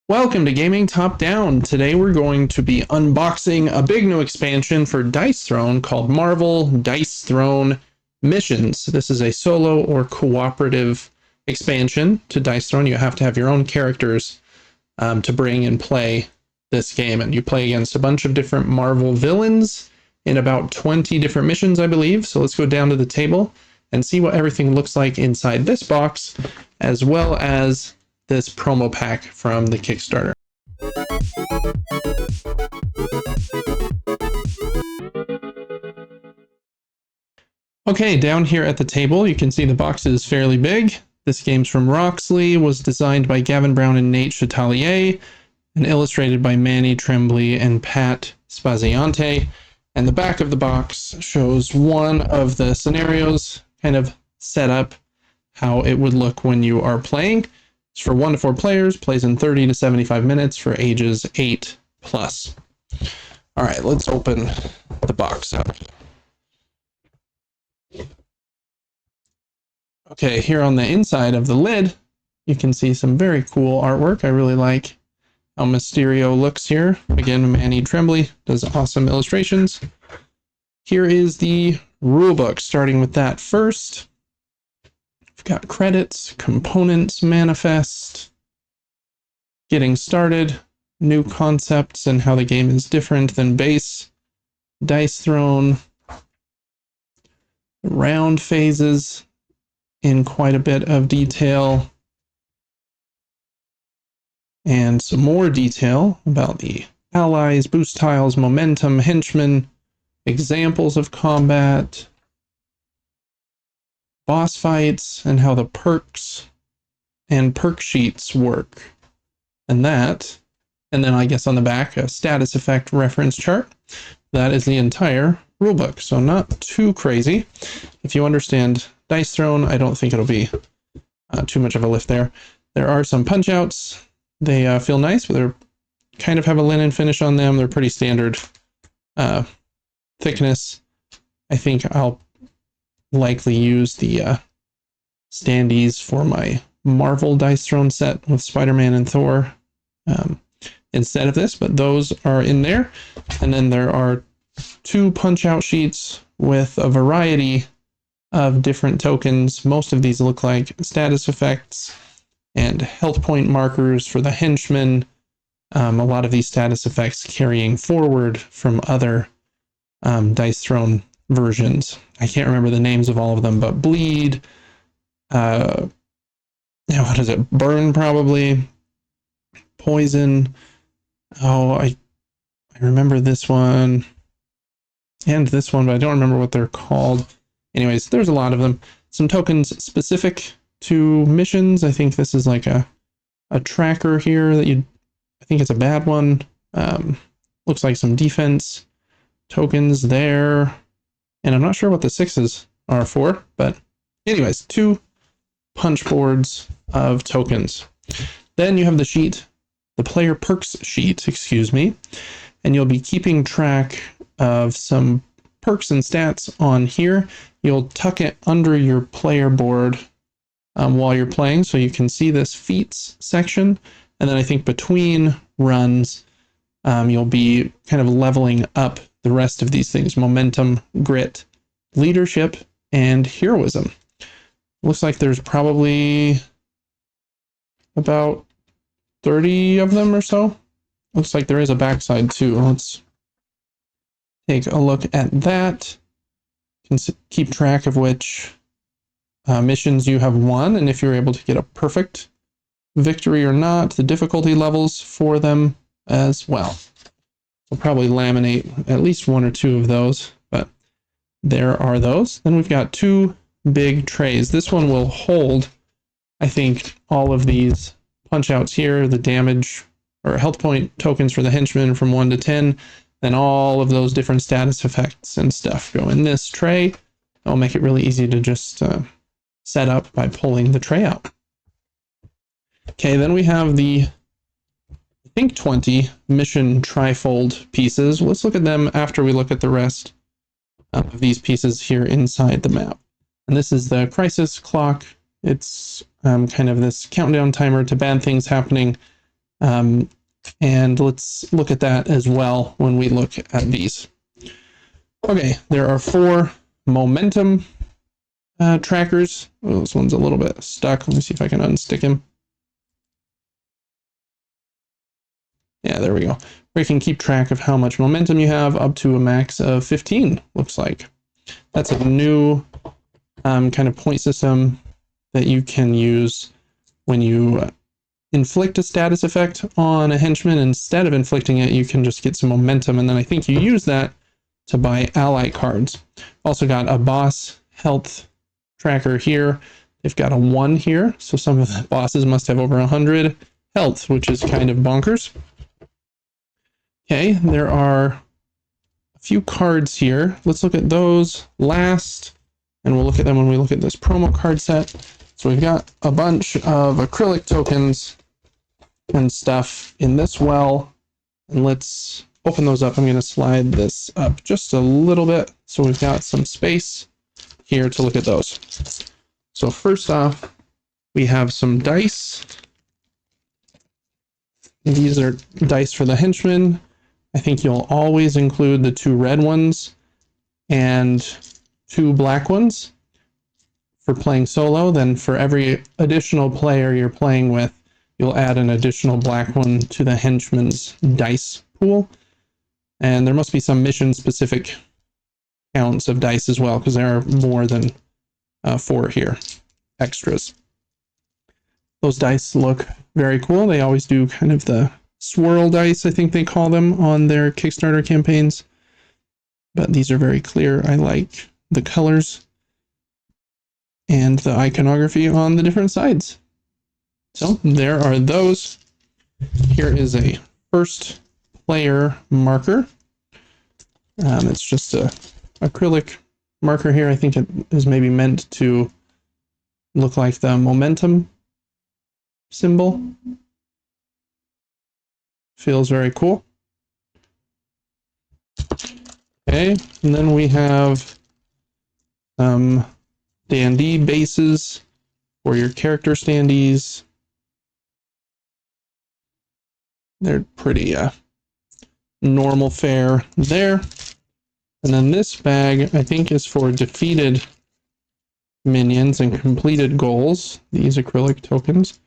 Welcome to Gaming Top Down. Today we're going to be unboxing a big new expansion for Dice Throne called Marvel Dice Throne Missions. This is a solo or cooperative expansion to Dice Throne. You have to have your own characters to bring and play this game, and you play against a bunch of different Marvel villains in about 20 different missions, I believe. So let's go down to the table and see what everything looks like inside this box, as well as this promo pack from the Kickstarter. Okay, down here at the table, you can see the box is fairly big. This game's from Roxley, was designed by Gavin Brown and Nate Chatelier, and illustrated by Manny Tremblay and Pat Spaziante. And the back of the box shows one of the scenarios, kind of set up how it would look when you are playing. It's for 1 to 4 players, plays in 30 to 75 minutes for ages 8 plus. All right, let's open the box up. Okay, here on the inside of the lid, you can see some very cool artwork. I really like how Mysterio looks here. Again, Manny Tremblay does awesome illustrations. Here is the rulebook, starting with that first. We've got credits, components, manifest, getting started, new concepts and how the game is different than base, Dice Throne, round phases in quite a bit of detail, and some more detail about the allies, boost tiles, momentum, henchmen, examples of combat, boss fights, and how the perks and perk sheets work. And then I guess on the back, a status effect reference chart. That is the entire rulebook, so not too crazy. If you understand Dice Throne, I don't think it'll be too much of a lift there. There are some punch outs. They feel nice, but they're kind of have a linen finish on them. They're pretty standard thickness. I think I'll likely use the standees for my Marvel Dice Throne set with Spider-Man and Thor instead of this, but those are in there. And then there are 2 punch-out sheets with a variety of different tokens. Most of these look like status effects and health point markers for the henchmen. A lot of these status effects carrying forward from other Dice Throne versions. I can't remember the names of all of them, but bleed, what is it? Burn, probably. Poison. Oh, I remember this one and this one, but I don't remember what they're called. Anyways, there's a lot of them. Some tokens specific to missions. I think this is like a tracker here that I think it's a bad one. Looks like some defense tokens there. And I'm not sure what the 6s are for, but anyways, 2 punch boards of tokens. Then you have the sheet, the player perks sheet, excuse me, and you'll be keeping track of some perks and stats on here. You'll tuck it under your player board while you're playing, so you can see this feats section. And then I think between runs, you'll be kind of leveling up the rest of these things: momentum, grit, leadership, and heroism. Looks like there's probably about 30 of them or so. Looks like there is a backside too. Let's take a look at that. You can keep track of which missions you have won, and if you're able to get a perfect victory or not, the difficulty levels for them as well. We'll probably laminate at least 1 or 2 of those, but there are those. Then we've got 2 big trays. This one will hold, I think, all of these punch outs here, the damage or health point tokens for the henchmen from 1 to 10, then all of those different status effects and stuff go in this tray. That'll make it really easy to just set up by pulling the tray out. Okay, then we have the, I think, 20 mission trifold pieces. Let's look at them after we look at the rest of these pieces here inside the map. And this is the crisis clock. It's kind of this countdown timer to bad things happening And let's look at that as well when we look at these. Okay, there are 4 momentum trackers. Oh, this one's a little bit stuck. Let me see if I can unstick him. Yeah, there we go. Where you can keep track of how much momentum you have up to a max of 15, looks like. That's a new kind of point system that you can use when you inflict a status effect on a henchman. Instead of inflicting it, you can just get some momentum, and then I think you use that to buy ally cards. Also got a boss health tracker here. They've got a 1 here, so some of the bosses must have over 100 health, which is kind of bonkers. Okay, there are a few cards here. Let's look at those last, and we'll look at them when we look at this promo card set. So we've got a bunch of acrylic tokens and stuff in this well, and let's open those up. I'm going to slide this up just a little bit so we've got some space here to look at those. So first off, we have some dice. These are dice for the henchmen. I think you'll always include the 2 red ones and 2 black ones for playing solo. Then for every additional player you're playing with, you'll add an additional black one to the henchman's dice pool. And there must be some mission specific counts of dice as well, because there are more than 4 here, extras. Those dice look very cool. They always do kind of the swirl dice, I think they call them on their Kickstarter campaigns. But these are very clear. I like the colors and the iconography on the different sides. So there are those. Here is a first player marker. It's just a acrylic marker here. I think it is maybe meant to look like the momentum symbol. Feels very cool. Okay, and then we have some standee bases for your character standees. They're pretty normal fare there. And then this bag, I think, is for defeated minions and completed goals. These acrylic tokens.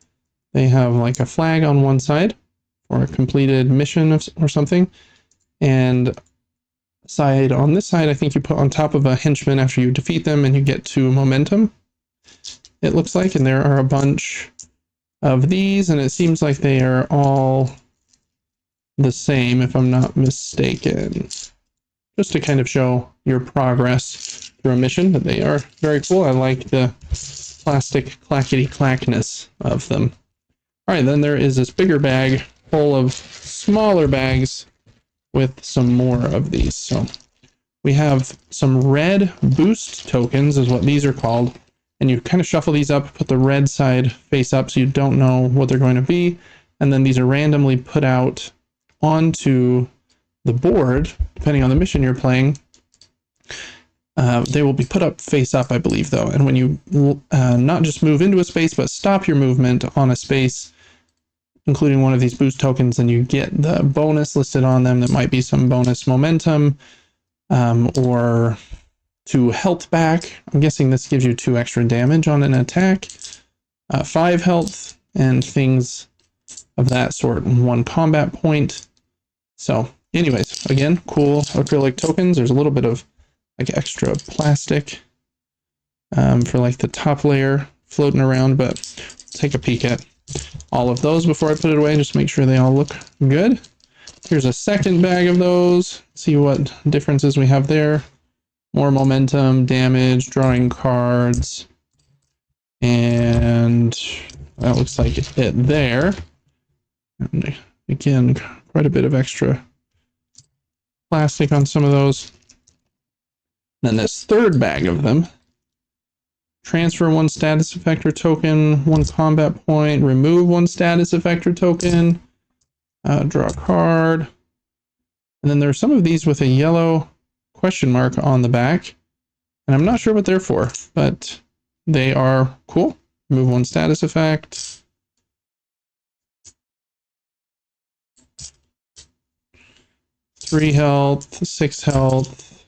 They have like a flag on one side for a completed mission or something. And on this side, I think you put on top of a henchman after you defeat them and you get 2 momentum, it looks like. And there are a bunch of these, and it seems like they are all the same, if I'm not mistaken. Just to kind of show your progress through a mission, but they are very cool. I like the plastic clackety-clackness of them. All right, then there is this bigger bag full of smaller bags with some more of these. So we have some red boost tokens is what these are called. And you kind of shuffle these up, put the red side face up so you don't know what they're going to be. And then these are randomly put out onto the board, depending on the mission you're playing. They will be put up face up, I believe, though. And when you not just move into a space, but stop your movement on a space, including one of these boost tokens, and you get the bonus listed on them. That might be some bonus momentum or 2 health back. I'm guessing this gives you 2 extra damage on an attack, 5 health, and things of that sort, and 1 combat point. So anyways, again, cool acrylic tokens. There's a little bit of like extra plastic for like the top layer floating around, but take a peek at all of those before I put it away. Just make sure they all look good. Here's a second bag of those. See what differences we have there. More momentum, damage, drawing cards, and that looks like it there. And again, quite a bit of extra plastic on some of those. Then this third bag of them. Transfer 1 status effector token, 1 combat point, remove 1 status effector token, draw a card. And then there are some of these with a yellow question mark on the back. And I'm not sure what they're for, but they are cool. Remove 1 status effect. 3 health, 6 health.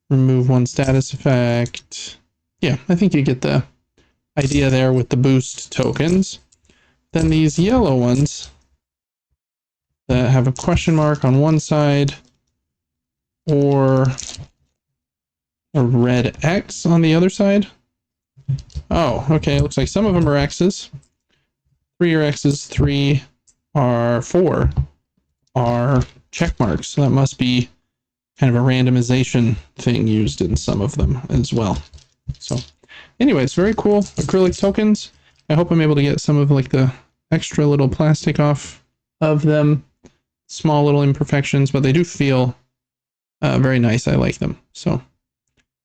Remove 1 status effect. Yeah, I think you get the idea there with the boost tokens. Then these yellow ones that have a question mark on one side or a red X on the other side. Oh, okay. It looks like some of them are X's. 3 are X's, 4 are check marks. So that must be kind of a randomization thing used in some of them as well. So anyways, very cool. Acrylic tokens. I hope I'm able to get some of like the extra little plastic off of them. Small little imperfections, but they do feel very nice. I like them. So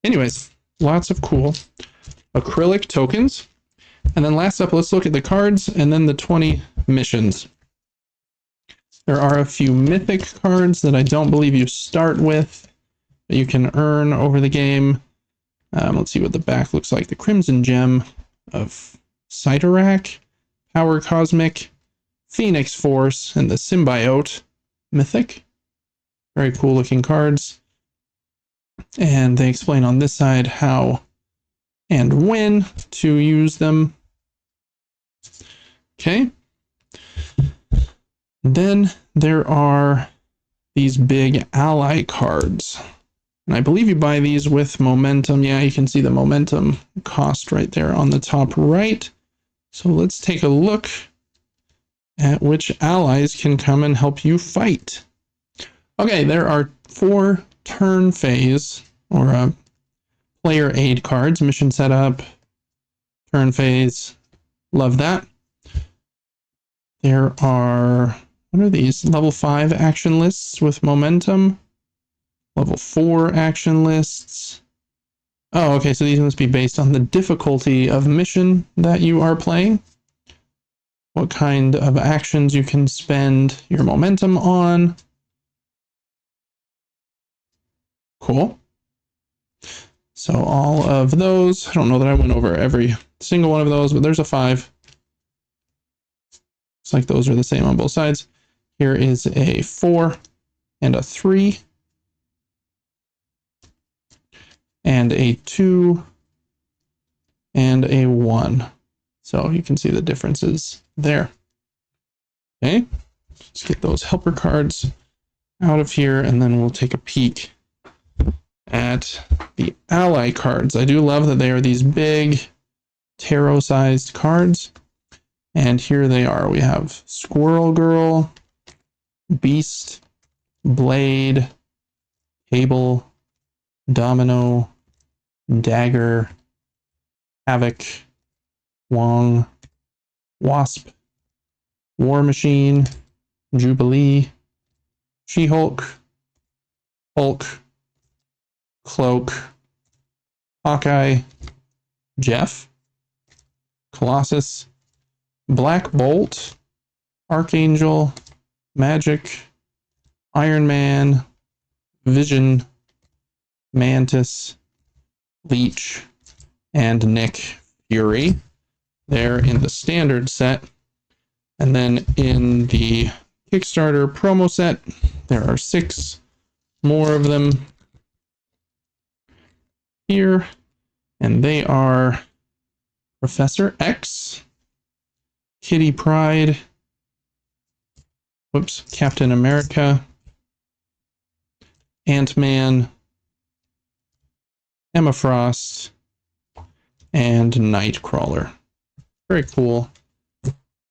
anyways, lots of cool acrylic tokens. And then last up, let's look at the cards and then the 20 missions. There are a few mythic cards that I don't believe you start with, that you can earn over the game. Let's see what the back looks like. The Crimson Gem of Cyttorak, Power Cosmic, Phoenix Force, and the Symbiote mythic. Very cool looking cards. And they explain on this side how and when to use them. Okay. Then there are these big ally cards. And I believe you buy these with momentum. Yeah, you can see the momentum cost right there on the top right. So let's take a look at which allies can come and help you fight. Okay, there are 4 turn phase or player aid cards. Mission setup, turn phase. Love that. There are, what are these? Level 5 action lists with momentum. Level 4 action lists. Oh, okay, so these must be based on the difficulty of mission that you are playing. What kind of actions you can spend your momentum on. Cool. So all of those, I don't know that I went over every single one of those, but there's a 5. Looks like those are the same on both sides. Here is a 4 and a 3. And a 2 and a 1. So you can see the differences there. Okay, let's get those helper cards out of here, and then we'll take a peek at the ally cards. I do love that they are these big tarot-sized cards. And here they are. We have Squirrel Girl, Beast, Blade, Cable, Domino, Dagger, Havoc, Wong, Wasp, War Machine, Jubilee, She-Hulk, Hulk, Cloak, Hawkeye, Jeff, Colossus, Black Bolt, Archangel, Magic, Iron Man, Vision, Mantis, Leech, and Nick Fury. They're in the standard set. And then in the Kickstarter promo set, there are 6 more of them here. And they are Professor X, Kitty Pryde, Captain America, Ant-Man, Emma Frost, and Nightcrawler. Very cool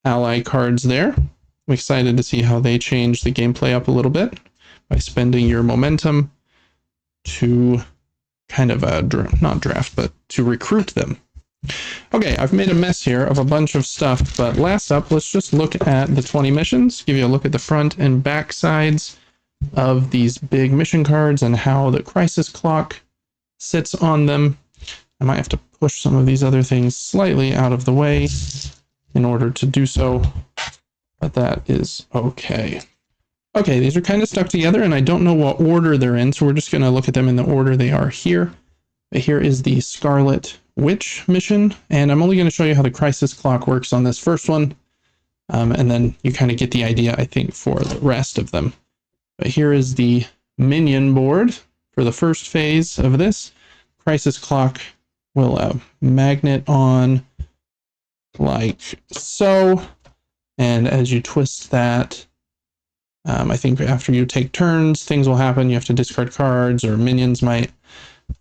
ally cards there. I'm excited to see how they change the gameplay up a little bit by spending your momentum to kind of not draft, but to recruit them. Okay, I've made a mess here of a bunch of stuff, but last up, let's just look at the 20 missions, give you a look at the front and back sides of these big mission cards and how the crisis clock sits on them. I might have to push some of these other things slightly out of the way in order to do so, but that is okay. Okay, these are kind of stuck together, and I don't know what order they're in, so we're just going to look at them in the order they are here. But here is the Scarlet Witch mission, and I'm only going to show you how the crisis clock works on this first one, and then you kind of get the idea, I think, for the rest of them. But here is the minion board for the first phase of this. Crisis clock will magnet on like so. And as you twist that, I think after you take turns, things will happen. You have to discard cards, or minions might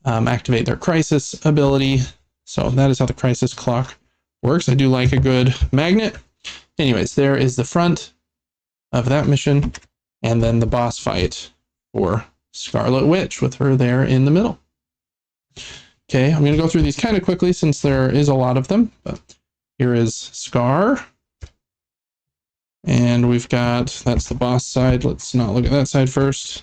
activate their crisis ability. So that is how the crisis clock works. I do like a good magnet. Anyways, there is the front of that mission, and then the boss fight for Scarlet Witch with her there in the middle. Okay, I'm going to go through these kind of quickly since there is a lot of them. But here is Scar. And we've got, that's the boss side. Let's not look at that side first.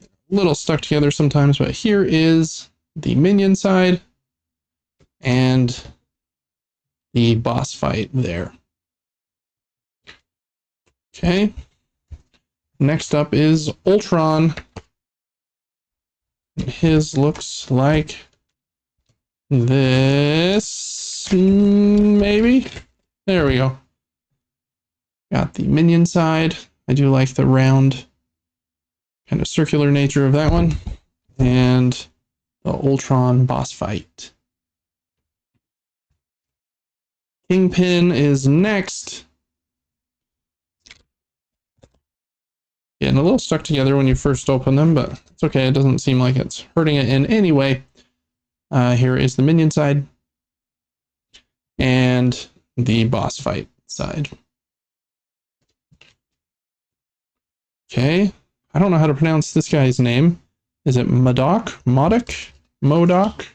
A little stuck together sometimes, but here is the minion side and the boss fight there. Okay. Next up is Ultron. His looks like this, maybe. There we go. Got the minion side. I do like the round, kind of circular nature of that one. And the Ultron boss fight. Kingpin is next. Getting a little stuck together when you first open them, but it's okay. It doesn't seem like it's hurting it in any way. Here is the minion side and the boss fight side. Okay, I don't know how to pronounce this guy's name. Is it MODOK? MODOK?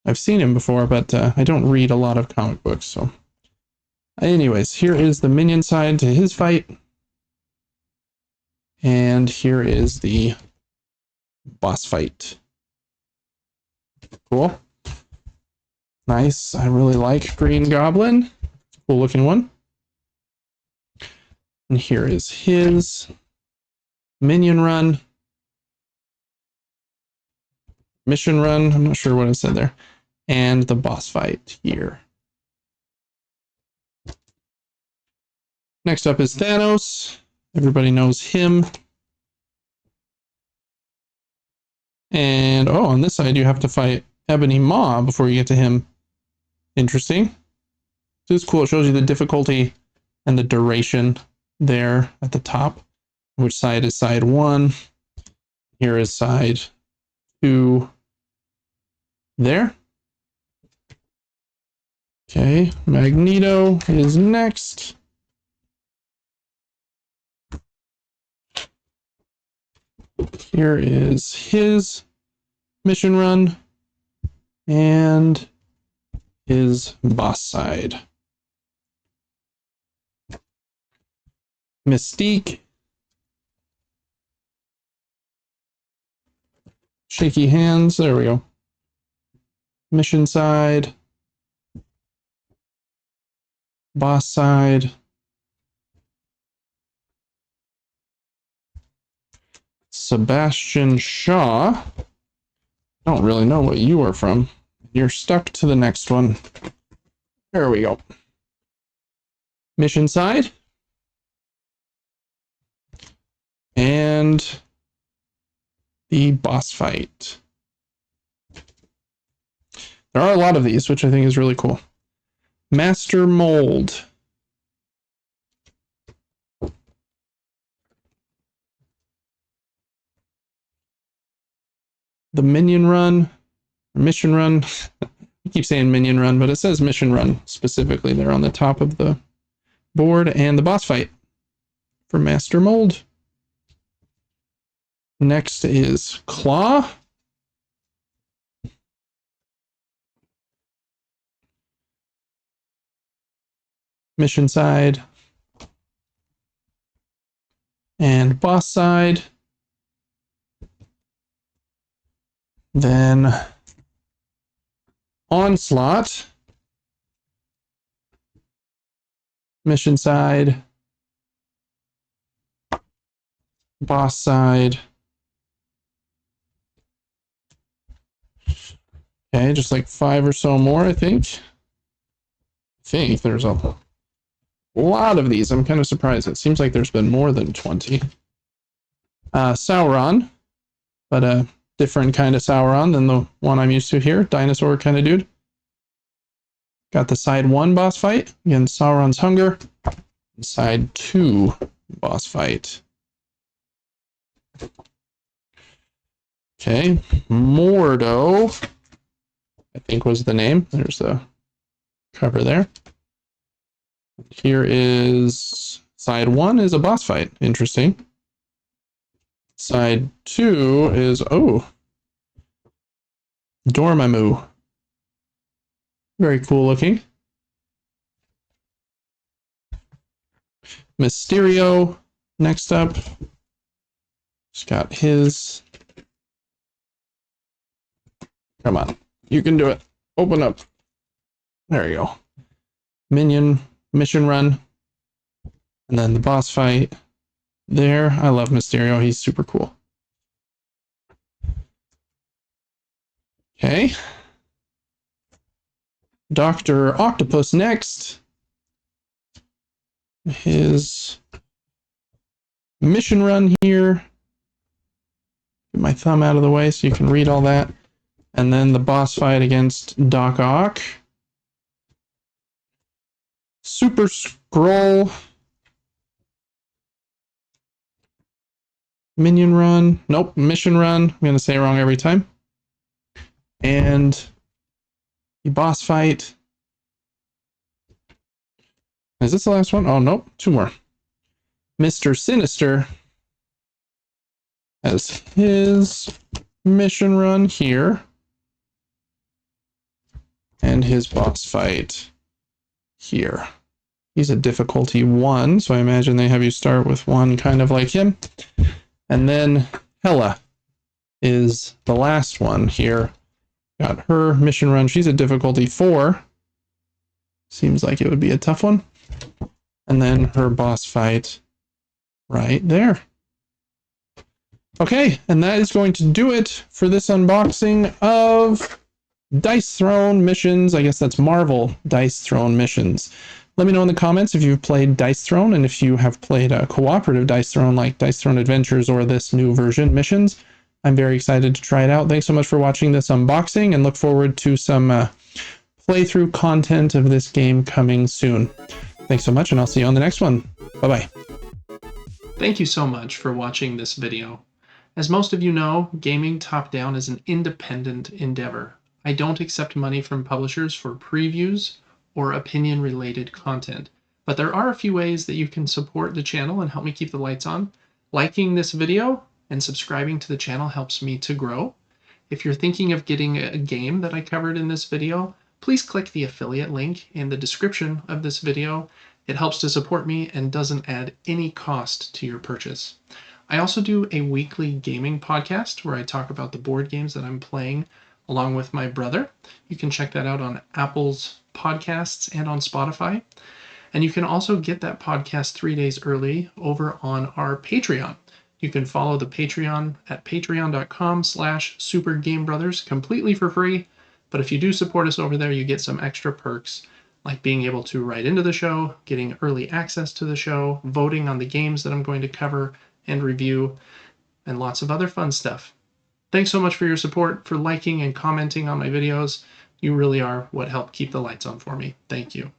I've seen him before, but I don't read a lot of comic books, so. Anyways, here is the minion side to his fight. And here is the boss fight. Cool. Nice. I really like Green Goblin. Cool looking one. And here is his minion run. Mission run. I'm not sure what it said there. And the boss fight here. Next up is Thanos. Everybody knows him. And oh, on this side you have to fight Ebony Maw before you get to him. Interesting. This is cool. It shows you the difficulty and the duration there at the top. Which side is side 1? Here is side 2. There. Okay, Magneto is next. Here is his mission run and his boss side. Mystique. Shaky hands. There we go. Mission side. Boss side. Sebastian Shaw. Don't really know what you are from. You're stuck to the next one. There we go. Mission side. And the boss fight. There are a lot of these, which I think is really cool. Master Mold. The minion run, or mission run. I keep saying minion run, but it says mission run specifically there on the top of the board, and the boss fight for Master Mold. Next is Claw. Mission side. And boss side. Then Onslaught. Mission side. Boss side. Okay, just like 5 or so more, I think. There's a lot of these. I'm kind of surprised. It seems like there's been more than 20. Sauron, but a different kind of Sauron than the one I'm used to here. Dinosaur kind of dude. Got the side 1 boss fight against Sauron's Hunger. Side 2 boss fight. Okay, Mordo, I think was the name. There's the cover there. Here is side 1 is a boss fight. Interesting. Side 2 is, oh, Dormammu. Very cool looking. Mysterio next up. Just got his. Come on. You can do it. Open up. There you go. Minion mission run. And then the boss fight there. I love Mysterio. He's super cool. Okay. Dr. Octopus next. His mission run here. Get my thumb out of the way so you can read all that. And then the boss fight against Doc Ock. Super Scroll. Minion run. Nope, mission run. I'm going to say it wrong every time. And the boss fight. Is this the last one? Oh, nope. 2 more. Mr. Sinister has his mission run here. And his boss fight here. He's a difficulty 1, so I imagine they have you start with one kind of like him. And then Hela is the last one here. Got her mission run. She's a difficulty 4. Seems like it would be a tough one. And then her boss fight right there. Okay, and that is going to do it for this unboxing of Dice Throne Missions. I guess that's Marvel Dice Throne Missions. Let me know in the comments if you've played Dice Throne and if you have played a cooperative Dice Throne like Dice Throne Adventures or this new version, Missions. I'm very excited to try it out. Thanks so much for watching this unboxing and look forward to some playthrough content of this game coming soon. Thanks so much, and I'll see you on the next one. Bye-bye. Thank you so much for watching this video. As most of you know, gaming top-down is an independent endeavor. I don't accept money from publishers for previews or opinion-related content, but there are a few ways that you can support the channel and help me keep the lights on. Liking this video and subscribing to the channel helps me to grow. If you're thinking of getting a game that I covered in this video, please click the affiliate link in the description of this video. It helps to support me and doesn't add any cost to your purchase. I also do a weekly gaming podcast where I talk about the board games that I'm playing along with my brother. You can check that out on Apple's podcasts and on Spotify. And you can also get that podcast 3 days early over on our Patreon. You can follow the Patreon at patreon.com/supergamebrothers completely for free. But if you do support us over there, you get some extra perks like being able to write into the show, getting early access to the show, voting on the games that I'm going to cover and review, and lots of other fun stuff. Thanks so much for your support, for liking and commenting on my videos. You really are what helped keep the lights on for me. Thank you.